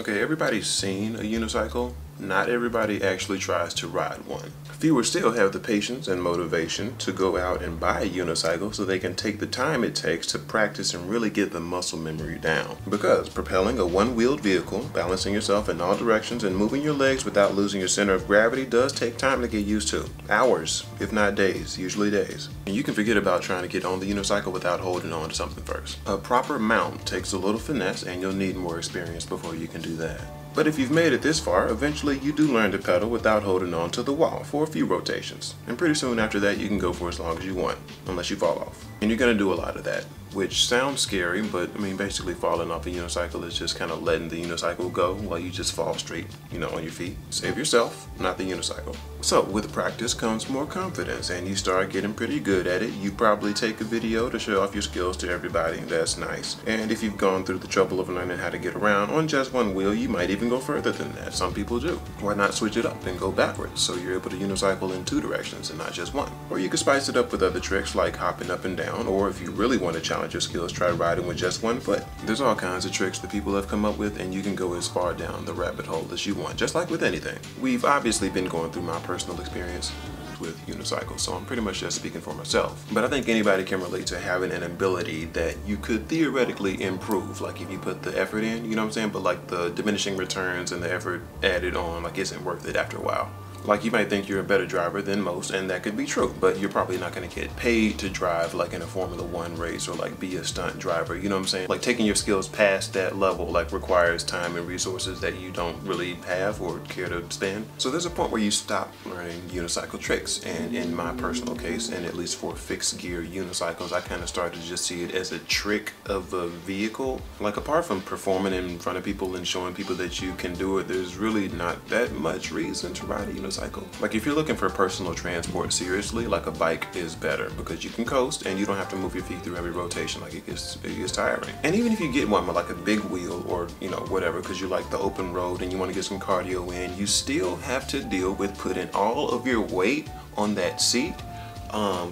Okay, everybody's seen a unicycle. Not everybody actually tries to ride one. Fewer still have the patience and motivation to go out and buy a unicycle so they can take the time it takes to practice and really get the muscle memory down. Because propelling a one-wheeled vehicle, balancing yourself in all directions and moving your legs without losing your center of gravity does take time to get used to. Hours, if not days, usually days. And you can forget about trying to get on the unicycle without holding on to something first. A proper mount takes a little finesse and you'll need more experience before you can do that. But if you've made it this far, eventually you do learn to pedal without holding on to the wall for a few rotations. And pretty soon after that you can go for as long as you want, unless you fall off. And you're going to do a lot of that, which sounds scary, but I mean basically falling off a unicycle is just kind of letting the unicycle go while you just fall straight, on your feet. Save yourself, not the unicycle. So with practice comes more confidence and you start getting pretty good at it. You probably take a video to show off your skills to everybody. That's nice. And if you've gone through the trouble of learning how to get around on just one wheel, you might even go further than that. Some people do. Why not switch it up and go backwards so you're able to unicycle in two directions and not just one? Or you can spice it up with other tricks like hopping up and down, or if you really want to challenge your skills, try riding with just one foot. There's all kinds of tricks that people have come up with and you can go as far down the rabbit hole as you want, just like with anything. We've obviously been going through my personal experience with unicycles, so I'm pretty much just speaking for myself. But I think anybody can relate to having an ability that you could theoretically improve, like if you put the effort in, you know what I'm saying? But like the diminishing returns and the effort added on, like isn't worth it after a while. Like you might think you're a better driver than most, and that could be true, but you're probably not going to get paid to drive like in a Formula 1 race or like be a stunt driver, you know what I'm saying? Like taking your skills past that level like requires time and resources that you don't really have or care to spend. So there's a point where you stop learning unicycle tricks, and in my personal case, and at least for fixed gear unicycles, I kind of started to just see it as a trick of a vehicle. Like apart from performing in front of people and showing people that you can do it, there's really not that much reason to ride a unicycle. Like if you're looking for personal transport seriously, like a bike is better because you can coast and you don't have to move your feet through every rotation. Like it gets tiring. And even if you get one with like a big wheel or whatever, because you like the open road and you want to get some cardio in, you still have to deal with putting all of your weight on that seat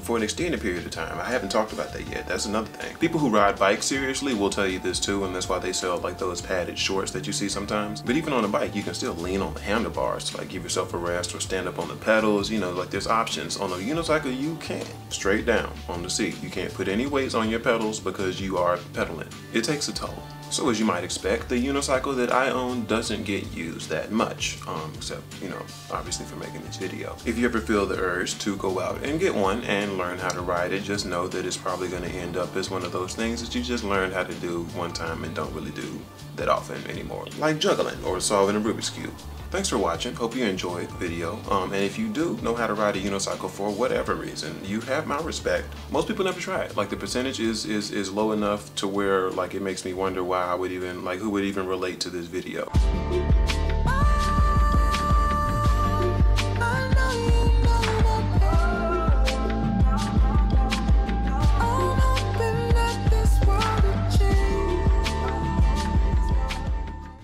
for an extended period of time. I haven't talked about that yet. That's another thing. People who ride bikes seriously will tell you this too, and that's why they sell like those padded shorts that you see sometimes. But even on a bike, you can still lean on the handlebars to like give yourself a rest or stand up on the pedals. Like there's options. On a unicycle, you can't. Straight down on the seat. You can't put any weights on your pedals because you are pedaling. It takes a toll. So as you might expect, the unicycle that I own doesn't get used that much, except, obviously for making this video. If you ever feel the urge to go out and get one and learn how to ride it, just know that it's probably going to end up as one of those things that you just learned how to do one time and don't really do that often anymore. Like juggling or solving a Rubik's Cube. Thanks for watching. Hope you enjoyed the video. And if you do know how to ride a unicycle for whatever reason, you have my respect. Most people never try it. Like the percentage is low enough to where like it makes me wonder why I would even, like who would even relate to this video.